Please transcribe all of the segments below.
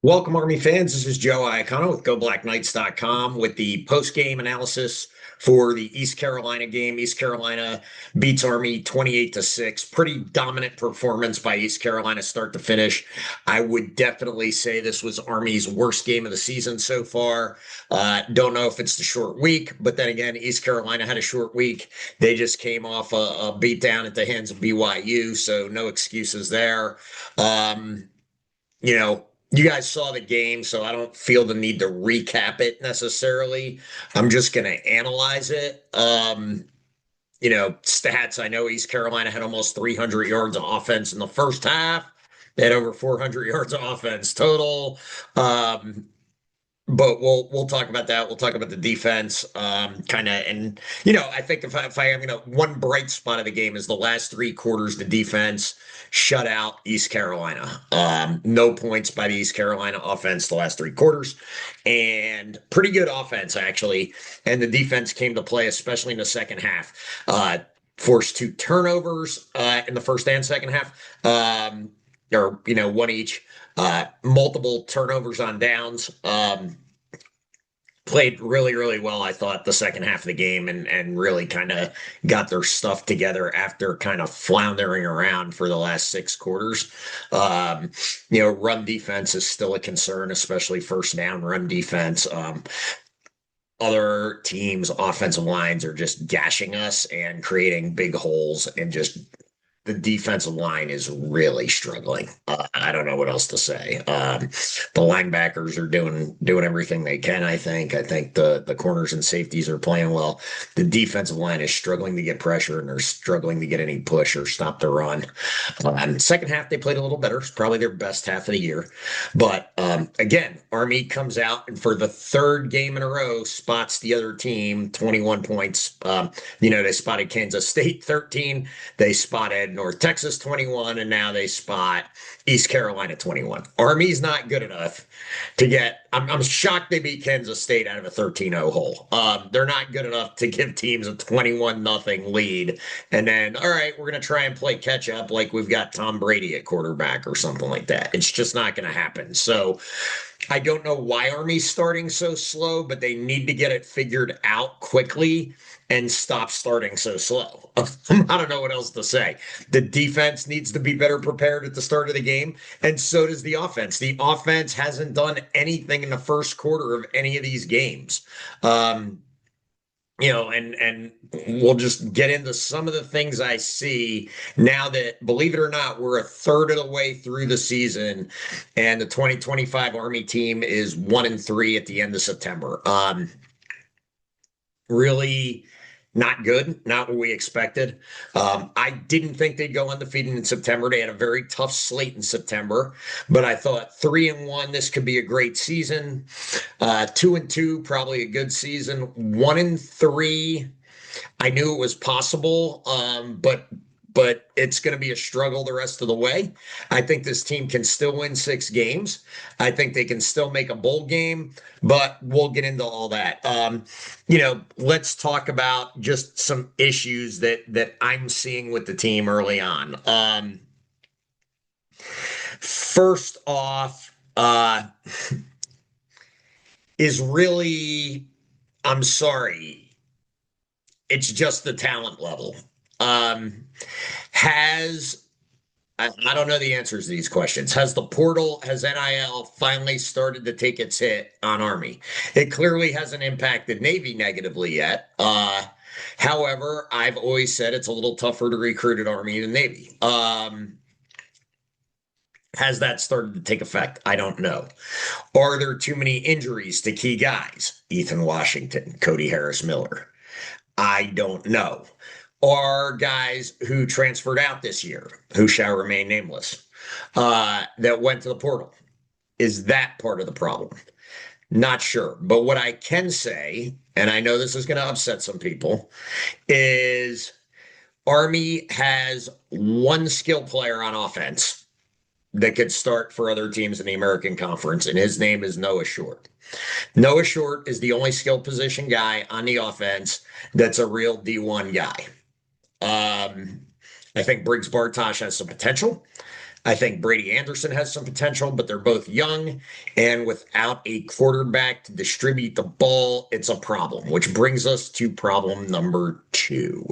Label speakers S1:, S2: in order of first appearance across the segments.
S1: Welcome, Army fans. This is Joe Iacono with GoBlackKnights.com with the post-game analysis for the East Carolina game. East Carolina beats Army 28-6. Pretty dominant performance by East Carolina start to finish. I would definitely say this was Army's worst game of the season so far. Don't know if it's the short week, but then again, East Carolina had a short week. They just came off a beatdown at the hands of BYU, so no excuses there. Um, you guys saw the game, so I don't feel the need to recap it necessarily. I'm just going to analyze it. Stats. I know East Carolina had almost 300 yards of offense in the first half. They had over 400 yards of offense total. But we'll talk about that. We'll talk about the defense, kind of, and I think if I have one bright spot of the game is the last three quarters. The defense shut out East Carolina. No points by the East Carolina offense the last three quarters, and pretty good offense actually. And the defense came to play, especially in the second half. Forced two turnovers in the first and second half, or one each. Multiple turnovers on downs. Played really, really well, I thought, the second half of the game and really kind of got their stuff together after kind of floundering around for the last six quarters. Run defense is still a concern, especially first down run defense. Other teams' offensive lines are just gashing us and creating big holes, and just the defensive line is really struggling. I don't know what else to say. The linebackers are doing everything they can. I think the corners and safeties are playing well. The defensive line is struggling to get pressure, and they're struggling to get any push or stop the run. Second half they played a little better. It's probably their best half of the year. But again, Army comes out and for the third game in a row spots the other team 21 points. They spotted Kansas State 13. They spotted North Texas 21, and now they spot East Carolina 21. Army's not good enough to get. I'm shocked they beat Kansas State out of a 13-0 hole. They're not good enough to give teams a 21-0 lead, and then all right, we're gonna try and play catch up like we've got Tom Brady at quarterback or something like that. It's just not gonna happen. So I don't know why Army's starting so slow, but they need to get it figured out quickly and stop starting so slow. I don't know what else to say. The defense needs to be better prepared at the start of the game, and so does the offense. The offense hasn't done anything in the first quarter of any of these games. And we'll just get into some of the things I see now that, believe it or not, we're a third of the way through the season, and the 2025 Army team is 1-3 at the end of September. Really not good, not what we expected. I didn't think they'd go undefeated in September. They had a very tough slate in September, but I thought 3-1, this could be a great season. 2-2, probably a good season. 1-3, I knew it was possible, but it's going to be a struggle the rest of the way. I think this team can still win 6 games. I think they can still make a bowl game, but we'll get into all that. Let's talk about just some issues that I'm seeing with the team early on. First off, is really, I'm sorry, it's just the talent level. I don't know the answers to these questions. Has NIL finally started to take its hit on Army? It clearly hasn't impacted Navy negatively yet. However, I've always said it's a little tougher to recruit at Army than Navy. Has that started to take effect? I don't know. Are there too many injuries to key guys? Ethan Washington, Cody Harris Miller. I don't know. Are guys who transferred out this year, who shall remain nameless, that went to the portal. Is that part of the problem? Not sure. But what I can say, and I know this is going to upset some people, is Army has one skill player on offense that could start for other teams in the American Conference, and his name is Noah Short. Noah Short is the only skill position guy on the offense that's a real D1 guy. I think Briggs Bartosh has some potential. I think Brady Anderson has some potential, but they're both young. And without a quarterback to distribute the ball, it's a problem, which brings us to problem number two.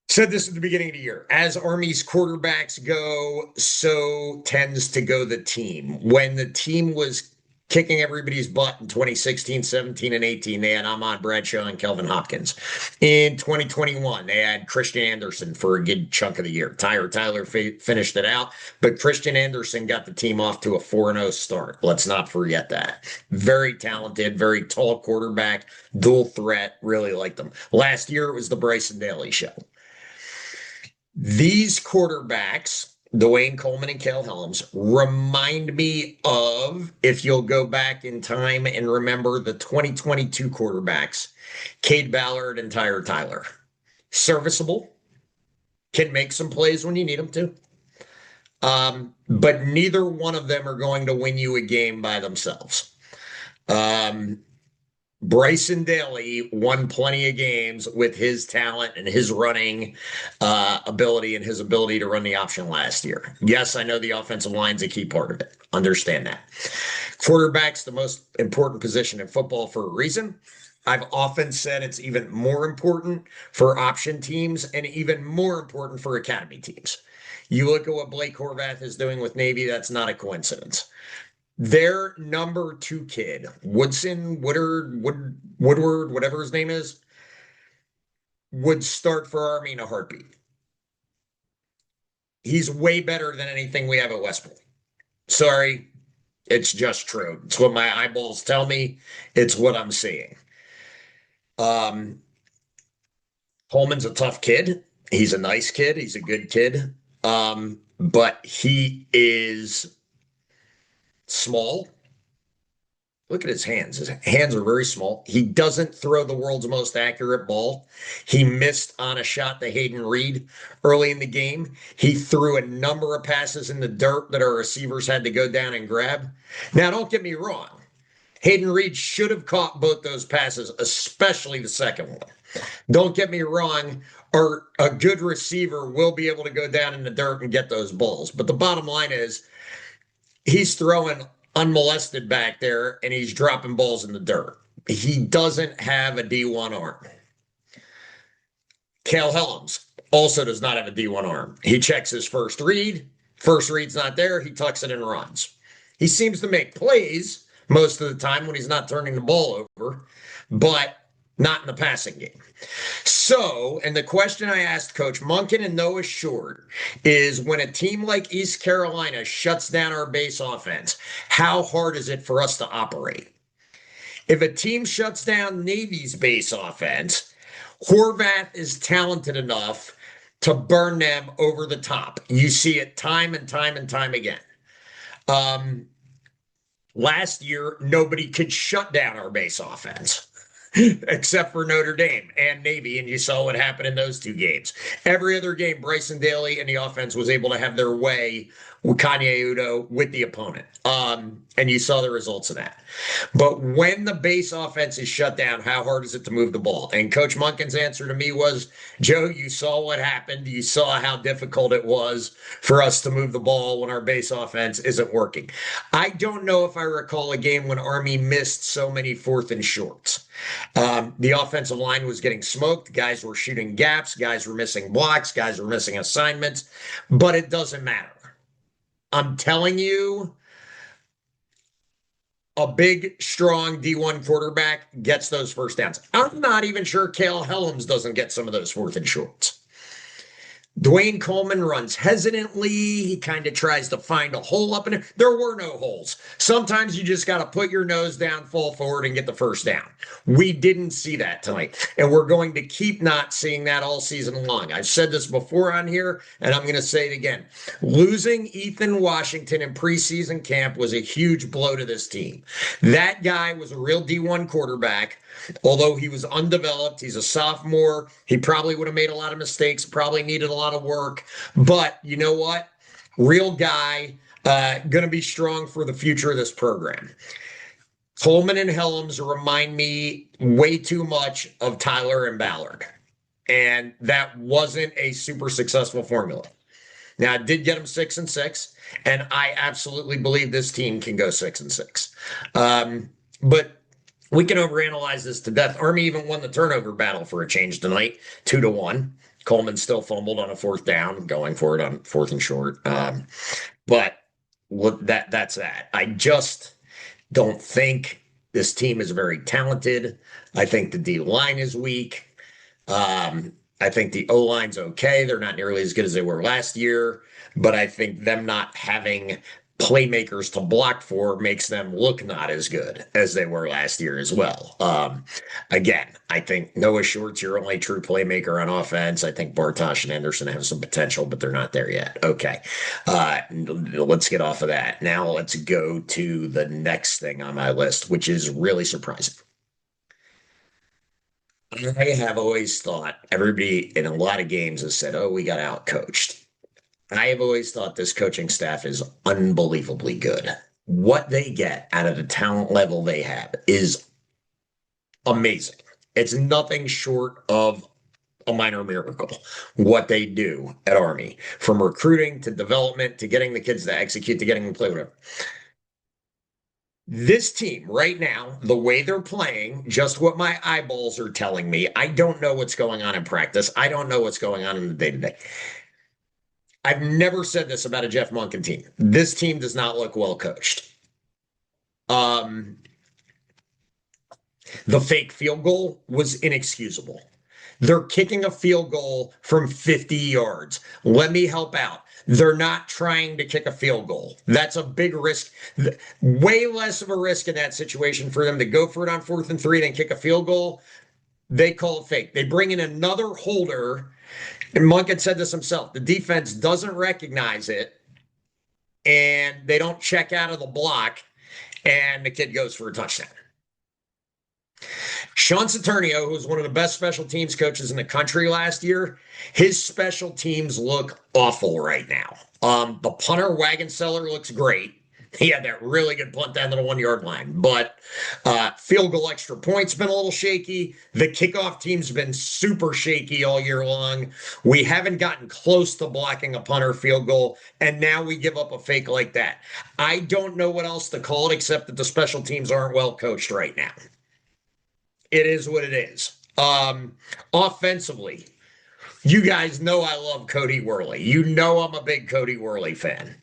S1: Said this at the beginning of the year. As Army's quarterbacks go, so tends to go the team. When the team was kicking everybody's butt in 2016, 17, and 18, they had Ahmad Bradshaw and Kelvin Hopkins. In 2021, they had Christian Anderson for a good chunk of the year. Tyler finished it out, but Christian Anderson got the team off to a 4-0 start. Let's not forget that. Very talented, very tall quarterback, dual threat, really liked them. Last year, it was the Bryson Daly show. These quarterbacks, Dwayne Coleman and Cale Helms, remind me of, if you'll go back in time and remember the 2022 quarterbacks, Cade Ballard and Tyler. Serviceable, can make some plays when you need them to. But neither one of them are going to win you a game by themselves. Bryson Daly won plenty of games with his talent and his running ability and his ability to run the option last year. Yes, I know the offensive line's a key part of it. Understand that. Quarterback's the most important position in football for a reason. I've often said it's even more important for option teams and even more important for academy teams. You look at what Blake Horvath is doing with Navy, that's not a coincidence. Their number 2 kid, Woodward, whatever his name is, would start for Army in a heartbeat. He's way better than anything we have at West Point. Sorry, it's just true. It's what my eyeballs tell me. It's what I'm seeing. Holman's a tough kid. He's a nice kid. He's a good kid. But he is small. Look at his hands. His hands are very small. He doesn't throw the world's most accurate ball. He missed on a shot to Hayden Reed early in the game. He threw a number of passes in the dirt that our receivers had to go down and grab. Now, don't get me wrong. Hayden Reed should have caught both those passes, especially the second one. Don't get me wrong. A good receiver will be able to go down in the dirt and get those balls. But the bottom line is, he's throwing unmolested back there, and he's dropping balls in the dirt. He doesn't have a D1 arm. Cale Helms also does not have a D1 arm. He checks his first read. First read's not there. He tucks it and runs. He seems to make plays most of the time when he's not turning the ball over, but not in the passing game. So, and the question I asked Coach Monken and Noah Short is, when a team like East Carolina shuts down our base offense, how hard is it for us to operate? If a team shuts down Navy's base offense, Horvath is talented enough to burn them over the top. You see it time and time and time again. Last year, nobody could shut down our base offense. Except for Notre Dame and Navy, and you saw what happened in those 2 games. Every other game, Bryson Daly and the offense was able to have their way with Kanye Udo with the opponent. And you saw the results of that. But when the base offense is shut down, how hard is it to move the ball? And Coach Monken's answer to me was, Joe, you saw what happened. You saw how difficult it was for us to move the ball when our base offense isn't working. I don't know if I recall a game when Army missed so many 4th and shorts. The offensive line was getting smoked. Guys were shooting gaps. Guys were missing blocks. Guys were missing assignments. But it doesn't matter. I'm telling you, a big, strong D1 quarterback gets those first downs. I'm not even sure Cale Helms doesn't get some of those 4th and shorts. Dwayne Coleman runs hesitantly. He kind of tries to find a hole up in it. There were no holes. Sometimes you just got to put your nose down, fall forward, and get the first down. We didn't see that tonight, and we're going to keep not seeing that all season long. I've said this before on here, and I'm going to say it again. Losing Ethan Washington in preseason camp was a huge blow to this team. That guy was a real D1 quarterback. Although he was undeveloped, he's a sophomore. He probably would have made a lot of mistakes, probably needed a lot of work. But you know what? Real guy, going to be strong for the future of this program. Coleman and Helms remind me way too much of Tyler and Ballard. And that wasn't a super successful formula. Now, I did get them 6-6, and I absolutely believe this team can go 6-6. But we can overanalyze this to death. Army even won the turnover battle for a change tonight, 2-1. Coleman still fumbled on a fourth down, going for it on fourth and short. But that's that. I just don't think this team is very talented. I think the D line is weak. I think the O line's okay. They're not nearly as good as they were last year, but I think them not having playmakers to block for makes them look not as good as they were last year as well. Again, I think Noah Short's your only true playmaker on offense. I think Bartosh and Anderson have some potential, but they're not there yet. Okay. Let's get off of that. Now let's go to the next thing on my list, which is really surprising. I have always thought everybody in a lot of games has said, oh, we got out coached. I have always thought this coaching staff is unbelievably good. What they get out of the talent level they have is amazing. It's nothing short of a minor miracle what they do at Army, from recruiting to development to getting the kids to execute to getting them to play whatever. This team right now, the way they're playing, just what my eyeballs are telling me, I don't know what's going on in practice. I don't know what's going on in the day to day. I've never said this about a Jeff Monken team. This team does not look well coached. The fake field goal was inexcusable. They're kicking a field goal from 50 yards. Let me help out. They're not trying to kick a field goal. That's a big risk. Way less of a risk in that situation for them to go for it on 4th and 3 than kick a field goal. They call it fake. They bring in another holder, and Monken said this himself. The defense doesn't recognize it, and they don't check out of the block, and the kid goes for a touchdown. Sean Saturnio, who's one of the best special teams coaches in the country last year, his special teams look awful right now. The punter Wagon Seller looks great. He had that really good punt down to the 1 yard line, but field goal extra points been a little shaky. The kickoff team's been super shaky all year long. We haven't gotten close to blocking a punter field goal, and now we give up a fake like that. I don't know what else to call it except that the special teams aren't well coached right now. It is what it is. Offensively, you guys know I love Cody Worley. You know I'm a big Cody Worley fan.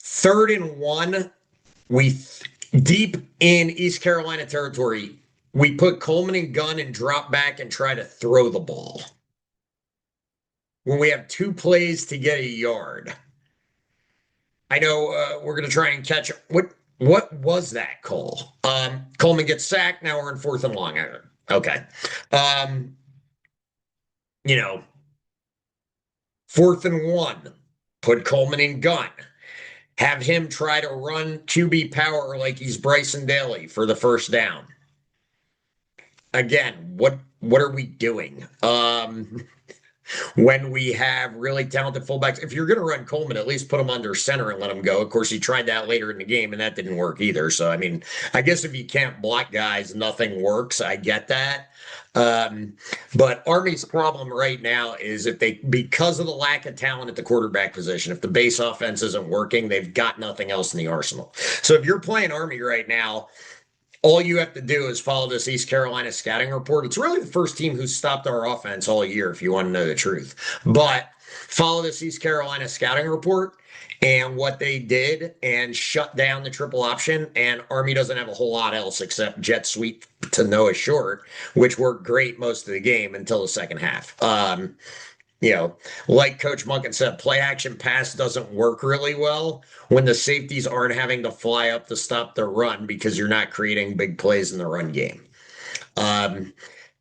S1: 3rd and 1, we deep in East Carolina territory, we put Coleman and gun and drop back and try to throw the ball. When we have 2 plays to get a yard. I know we're going to try and catch what was that call? Coleman gets sacked. Now we're in 4th and long. Okay. 4th and 1. Put Coleman in gun. Have him try to run QB power like he's Bryson Daly for the first down. Again, what are we doing? When we have really talented fullbacks. If you're going to run Coleman, at least put him under center and let him go. Of course, he tried that later in the game, and that didn't work either. So, I mean, I guess if you can't block guys, nothing works. I get that. But Army's problem right now is because of the lack of talent at the quarterback position, if the base offense isn't working, they've got nothing else in the arsenal. So if you're playing Army right now, all you have to do is follow this East Carolina scouting report. It's really the first team who's stopped our offense all year, if you want to know the truth. But follow this East Carolina scouting report and what they did and shut down the triple option. And Army doesn't have a whole lot else except jet sweep to Noah Short, which worked great most of the game until the second half. Like Coach Monken said, play action pass doesn't work really well when the safeties aren't having to fly up to stop the run because you're not creating big plays in the run game.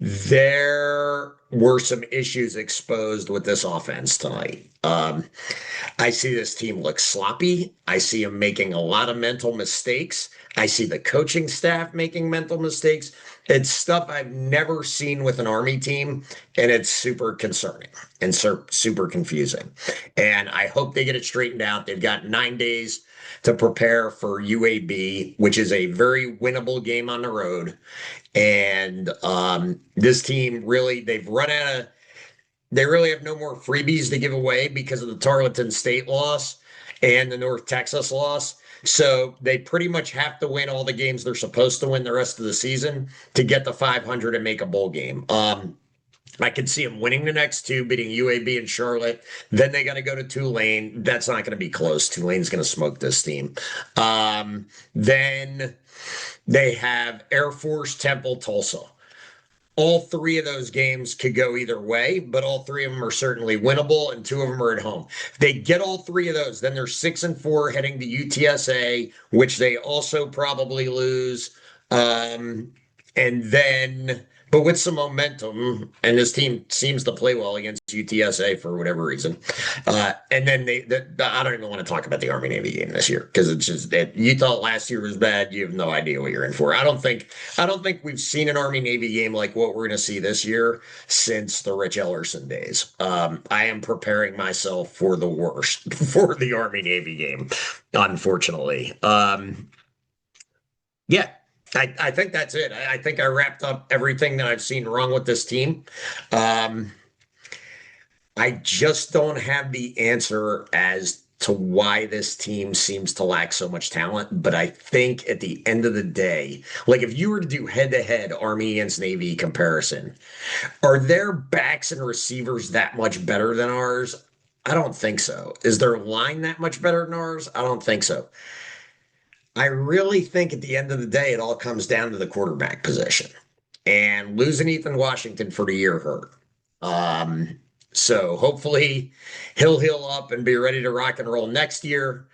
S1: There were some issues exposed with this offense tonight. I see this team look sloppy. I see them making a lot of mental mistakes. I see the coaching staff making mental mistakes. It's stuff I've never seen with an Army team, and it's super concerning and super confusing. And I hope they get it straightened out. They've got 9 days to prepare for UAB, which is a very winnable game on the road. And this team really, they've run out of They really have no more freebies to give away because of the Tarleton State loss and the North Texas loss. So they pretty much have to win all the games they're supposed to win the rest of the season to get the 500 and make a bowl game. I could see them winning the next two, beating UAB and Charlotte. Then they got to go to Tulane. That's not going to be close. Tulane's going to smoke this team. Then they have Air Force, Temple, Tulsa. All three of those games could go either way, but all three of them are certainly winnable, and two of them are at home. If they get all three of those, then they're 6-4 heading to UTSA, which they also probably lose. And then, but with some momentum, and this team seems to play well against UTSA for whatever reason. And then I don't even want to talk about the Army Navy game this year because it's just that you thought last year was bad. You have no idea what you're in for. I don't think we've seen an Army Navy game like what we're going to see this year since the Rich Ellerson days. I am preparing myself for the worst for the Army Navy game, unfortunately. Yeah, I think that's it. I think I wrapped up everything that I've seen wrong with this team. Um, I just don't have the answer as to why this team seems to lack so much talent. But I think at the end of the day, like if you were to do head-to-head Army against Navy comparison, are their backs and receivers that much better than ours? I don't think so. Is their line that much better than ours? I don't think so. I really think at the end of the day, it all comes down to the quarterback position. And losing Ethan Washington for the year hurt. Um, so hopefully he'll heal up and be ready to rock and roll next year.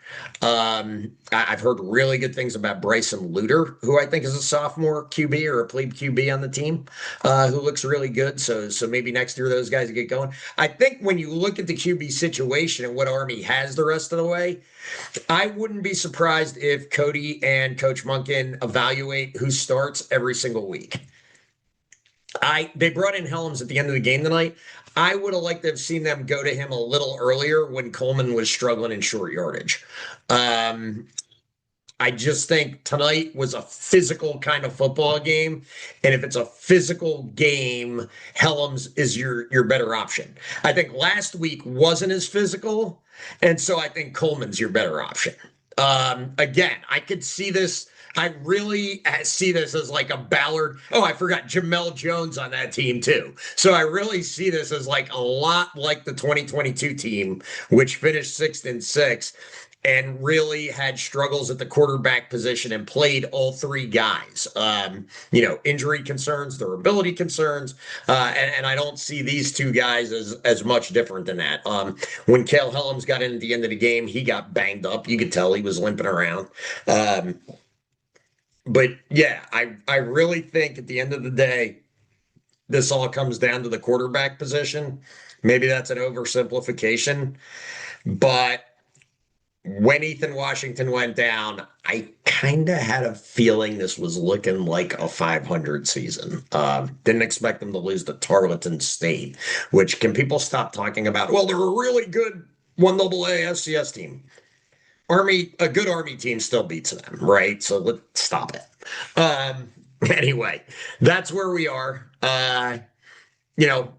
S1: I've heard really good things about Bryson Luter, who I think is a sophomore QB or a plebe QB on the team, who looks really good. So maybe next year those guys get going. I think when you look at the QB situation and what Army has the rest of the way, I wouldn't be surprised if Cody and Coach Munkin evaluate who starts every single week. They brought in Helms at the end of the game tonight. I would have liked to have seen them go to him a little earlier when Coleman was struggling in short yardage. Um, I just think tonight was a physical kind of football game, and if it's a physical game, Helms is your better option. I think last week wasn't as physical, and so I think Coleman's your better option. Again, I could see this. I really see this as like a Ballard. Oh, I forgot Jamel Jones on that team too. So I really see this as like a lot like the 2022 team, which finished 6-6 and really had struggles at the quarterback position and played all three guys. Injury concerns, durability concerns, and I don't see these two guys as much different than that. When Cale Helms got in at the end of the game, he got banged up. You could tell he was limping around. But yeah, I really think at the end of the day, this all comes down to the quarterback position. Maybe that's an oversimplification, but when Ethan Washington went down, I kind of had a feeling this was looking like a 500 season. Didn't expect them to lose to Tarleton State, which can people stop talking about? Well, they're a really good 1AA FCS team. A good Army team still beats them, right? So let's stop it. Anyway, that's where we are. You know,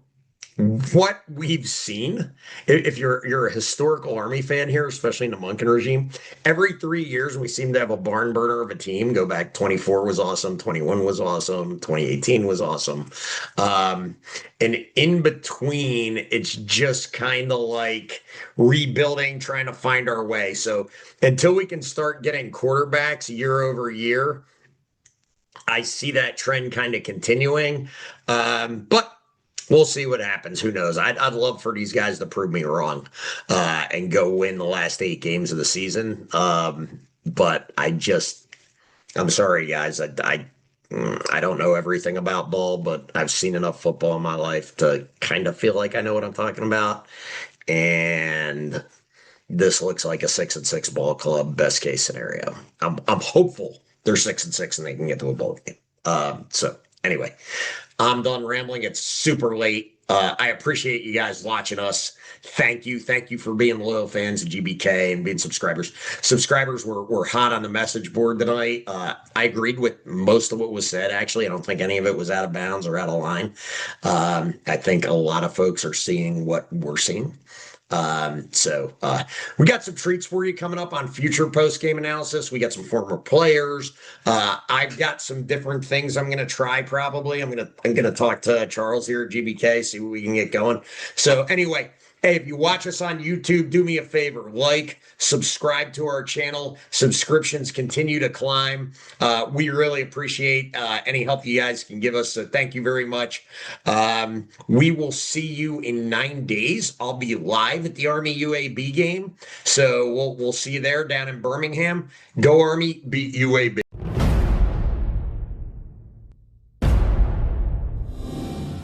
S1: what we've seen, if you're a historical Army fan here, especially in the Munkin regime, every 3 years we seem to have a barn burner of a team. Go back, 24 was awesome, 21 was awesome, 2018 was awesome. And in between, it's just kind of like rebuilding, trying to find our way. So until we can start getting quarterbacks year over year, I see that trend kind of continuing. But we'll see what happens. Who knows? I'd love for these guys to prove me wrong and go win the last 8 games of the season. But I'm sorry, guys. I don't know everything about ball, but I've seen enough football in my life to kind of feel like I know what I'm talking about. And this looks like a 6-6 ball club, best case scenario. I'm hopeful they're 6-6 and they can get to a bowl game. So anyway, I'm done rambling. It's super late. I appreciate you guys watching us. Thank you. Thank you for being loyal fans of GBK and being subscribers. Subscribers were hot on the message board tonight. I agreed with most of what was said, actually. I don't think any of it was out of bounds or out of line. I think a lot of folks are seeing what we're seeing. So we got some treats for you coming up on future post game analysis. We got some former players. I've got some different things I'm gonna try. Probably I'm gonna talk to Charles here at GBK, see what we can get going. So anyway. Hey, if you watch us on YouTube, do me a favor, like, subscribe to our channel. Subscriptions continue to climb. We really appreciate any help you guys can give us. So thank you very much. We will see you in 9 days. I'll be live at the Army UAB game. So we'll see you there down in Birmingham. Go Army, beat UAB.